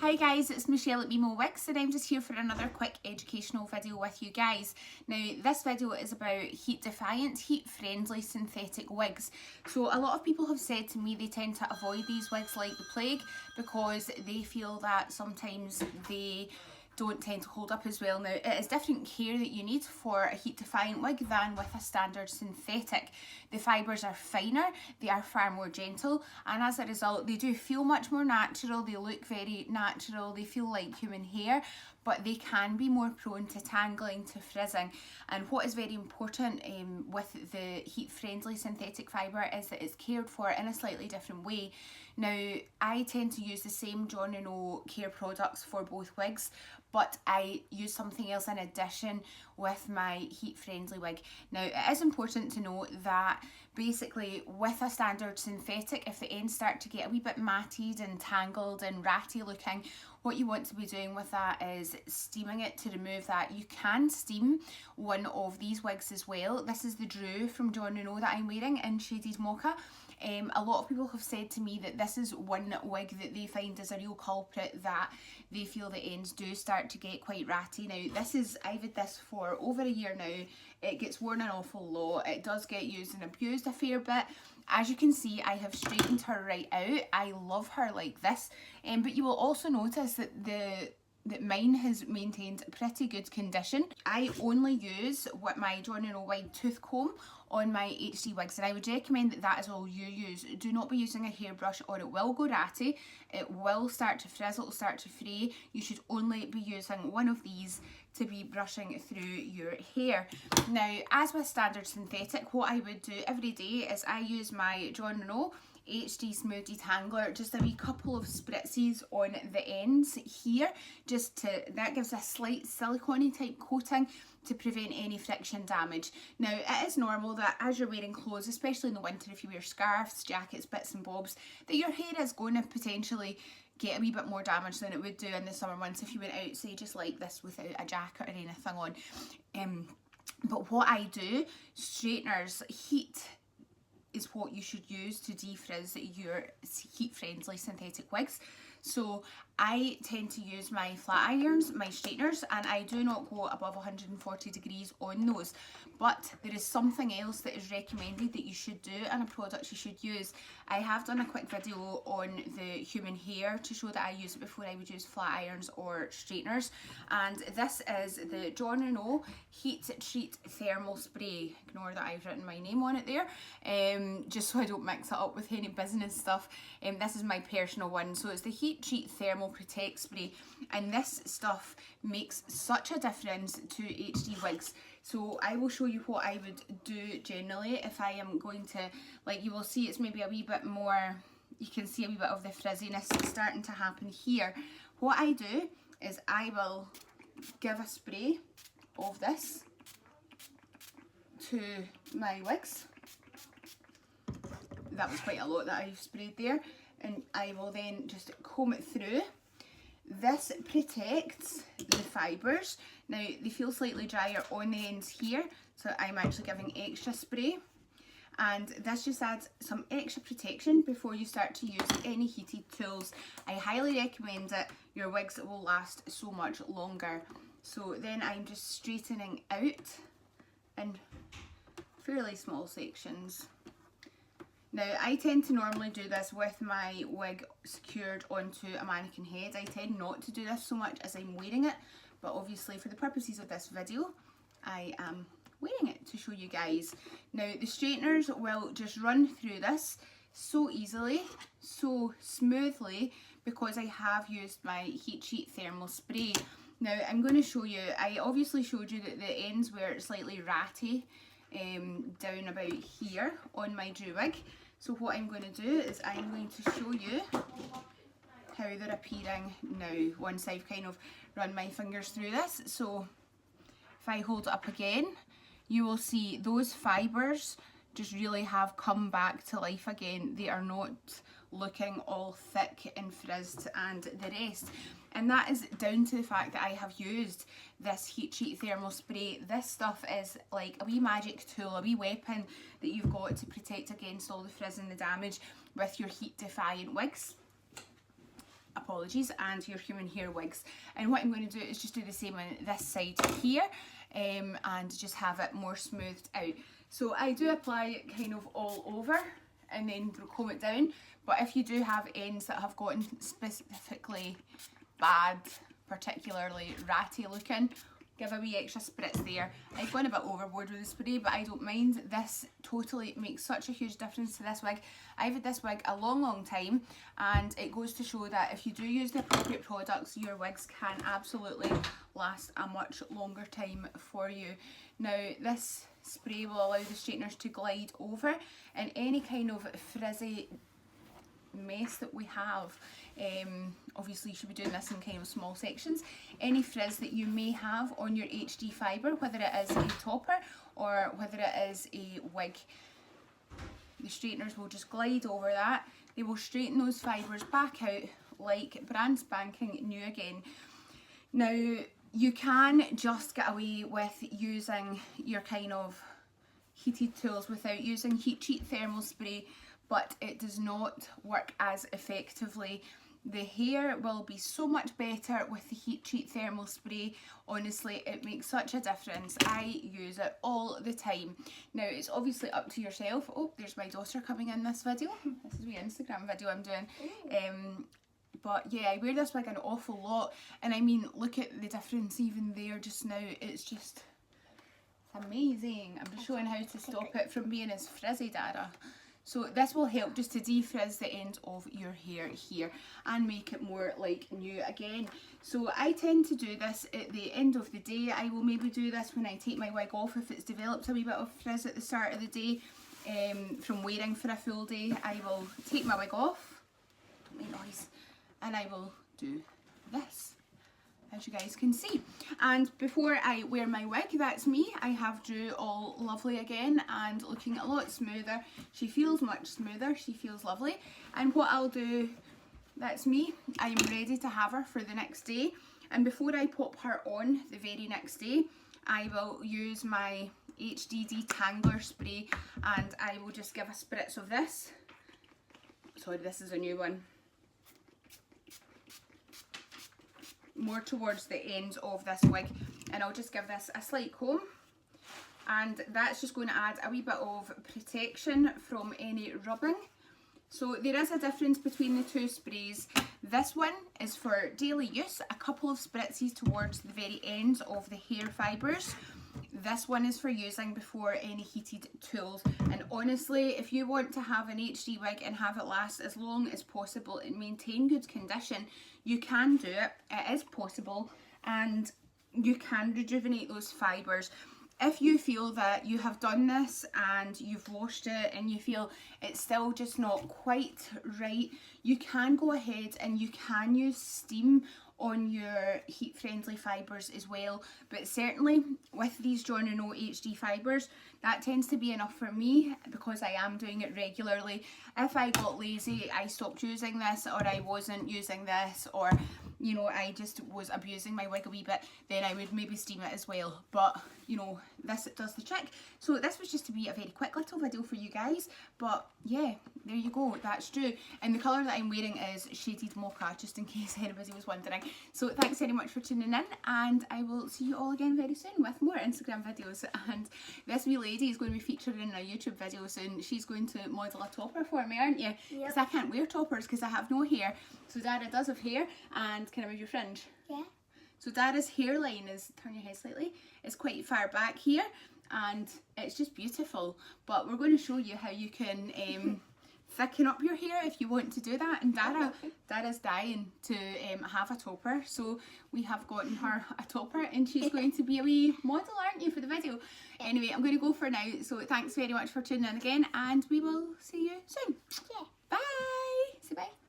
Hi guys, it's Michelle at MiMo Wigs and I'm just here for another quick educational video with you guys. Now this video is about heat defiant, heat friendly synthetic wigs. So a lot of people have said to me they tend to avoid these wigs like the plague because they feel that sometimes they don't tend to hold up as well. Now it is different care that you need for a heat defiant wig than with a standard synthetic. The fibres are finer, they are far more gentle, and as a result they do feel much more natural, they look very natural, they feel like human hair, but they can be more prone to tangling, to frizzing. And what is very important with the heat friendly synthetic fibre is that it's cared for in a slightly different way. Now I tend to use the same Jon Renau care products for both wigs, but I use something else in addition with my heat friendly wig. Now it is important to note that basically with a standard synthetic, if the ends start to get a wee bit matted and tangled and ratty looking, what you want to be doing with that is steaming it to remove that. You can steam one of these wigs as well. This is the Drew from Jon Renau that I'm wearing in Shaded Mocha. A lot of people have said to me that this is one wig that they find is a real culprit, that they feel the ends do start to get quite ratty. Now I've had this for over a year now. It gets worn an awful lot. It does get used and abused a fair bit. As you can see, I have straightened her right out. I love her like this. But you will also notice that mine has maintained pretty good condition. I only use with my Jon Renau wide tooth comb on my HD wigs, and I would recommend that that is all you use. Do not be using a hairbrush or it will go ratty, it will start to frizz, it will start to fray. You should only be using one of these to be brushing through your hair. Now as with standard synthetic, what I would do every day is I use my Jon Renau HD Smooth Detangler, just a wee couple of spritzes on the ends here, that gives a slight silicone type coating to prevent any friction damage. Now it is normal that as you're wearing clothes, especially in the winter, if you wear scarves, jackets, bits and bobs, that your hair is going to potentially get a wee bit more damage than it would do in the summer months if you went out, say, just like this without a jacket or anything on. But what I do, straighteners, heat is what you should use to defrizz your heat friendly synthetic wigs. So I tend to use my flat irons, my straighteners, and I do not go above 140 degrees on those. But there is something else that is recommended that you should do and a product you should use. I have done a quick video on the human hair to show that I use it before I would use flat irons or straighteners. And this is the Jon Renau Heat Treat Thermal Spray. Ignore that I've written my name on it there, just so I don't mix it up with any business stuff. This is my personal one. So it's the Heat Treat Thermal Protect Spray, and this stuff makes such a difference to HD wigs. So I will show you what I would do generally if I am going to, like, you will see it's maybe a wee bit more, you can see a wee bit of the frizziness starting to happen here. What I do is I will give a spray of this to my wigs. That was quite a lot that I've sprayed there, and I will then just comb it through. This protects the fibres. Now they feel slightly drier on the ends here, so I'm actually giving extra spray, and this just adds some extra protection before you start to use any heated tools. I highly recommend it. Your wigs will last so much longer. So then I'm just straightening out in fairly small sections. Now I tend to normally do this with my wig secured onto a mannequin head. I tend not to do this so much as I'm wearing it, but obviously for the purposes of this video I am wearing it to show you guys. Now the straighteners will just run through this so easily, so smoothly, because I have used my Heat Treat Thermal Spray. Now I'm going to show you, I obviously showed you that the ends were slightly ratty down about here on my Drew wig. So what I'm going to do is I'm going to show you how they're appearing now once I've kind of run my fingers through this. So if I hold it up again, you will see those fibres just really have come back to life again. They are not looking all thick and frizzed and the rest. And that is down to the fact that I have used this Heat Treat Thermal Spray. This stuff is like a wee magic tool, a wee weapon that you've got to protect against all the frizz and the damage with your heat defiant wigs. apologies, and your human hair wigs. And what I'm going to do is just do the same on this side here, and just have it more smoothed out. So I do apply it kind of all over and then comb it down, but if you do have ends that have gotten specifically bad, particularly ratty looking, give a wee extra spritz there. I've gone a bit overboard with the spray, but I don't mind. This totally makes such a huge difference to this wig. I've had this wig a long time, and it goes to show that if you do use the appropriate products, your wigs can absolutely last a much longer time for you. Now, this spray will allow the straighteners to glide over, and any kind of frizzy mess that we have, obviously you should be doing this in kind of small sections. Any frizz that you may have on your HD fibre, whether it is a topper or whether it is a wig, the straighteners will just glide over that. They will straighten those fibres back out like brand spanking new again. Now, you can just get away with using your kind of heated tools without using heat treat thermal spray, but it does not work as effectively. The hair will be so much better with the heat treat thermal spray. Honestly, it makes such a difference. I use it all the time. Now, it's obviously up to yourself. Oh, there's my daughter coming in this video. This is the Instagram video I'm doing. But yeah, I wear this wig an awful lot, and I mean, look at the difference even there just now. It's just, it's amazing. I'm just showing how to stop it from being as frizzy, Dada. So this will help just to defrizz the end of your hair here and make it more like new again. So I tend to do this at the end of the day. I will maybe do this when I take my wig off if it's developed a wee bit of frizz at the start of the day from wearing for a full day. I will take my wig off, don't make noise, and I will do this, as you guys can see. And before I wear my wig, that's me. I have Drew all lovely again and looking a lot smoother. She feels much smoother, she feels lovely. And what I'll do, that's me. I'm ready to have her for the next day. And before I pop her on the very next day, I will use my HDD Tangler spray, and I will just give a spritz of this. Sorry, this is a new one. More towards the ends of this wig, and I'll just give this a slight comb, and that's just going to add a wee bit of protection from any rubbing. So there is a difference between the two sprays. This one is for daily use, a couple of spritzes towards the very ends of the hair fibres. This one is for using before any heated tools, and honestly, if you want to have an HD wig and have it last as long as possible and maintain good condition, you can do it. It is possible, and you can rejuvenate those fibres. If you feel that you have done this and you've washed it and you feel it's still just not quite right, you can go ahead and you can use steam on your heat friendly fibres as well. But certainly with these Jon Renau HD fibres, that tends to be enough for me because I am doing it regularly. If I got lazy, I stopped using this, or I wasn't using this, or you know, I just was abusing my wig a wee bit, then I would maybe steam it as well. But you know, this does the trick. So this was just to be a very quick little video for you guys, but yeah, there you go, that's Drew. And the colour that I'm wearing is shaded mocha, just in case anybody was wondering. So thanks very much for tuning in, and I will see you all again very soon with more Instagram videos. And this wee lady is going to be featured in a YouTube video soon. She's going to model a topper for me, aren't you? Because I can't wear toppers because I have no hair. So Dada does have hair. And can I move your fringe? Yeah. So Dada's hairline is, turn your head slightly, is quite far back here, and it's just beautiful. But we're going to show you how you can thicken up your hair if you want to do that. And Dada's dying to have a topper, so we have gotten her a topper, and she's going to be a wee model, aren't you, for the video? Anyway, I'm going to go for now, so thanks very much for tuning in again, and we will see you soon. Yeah. Bye. Say bye.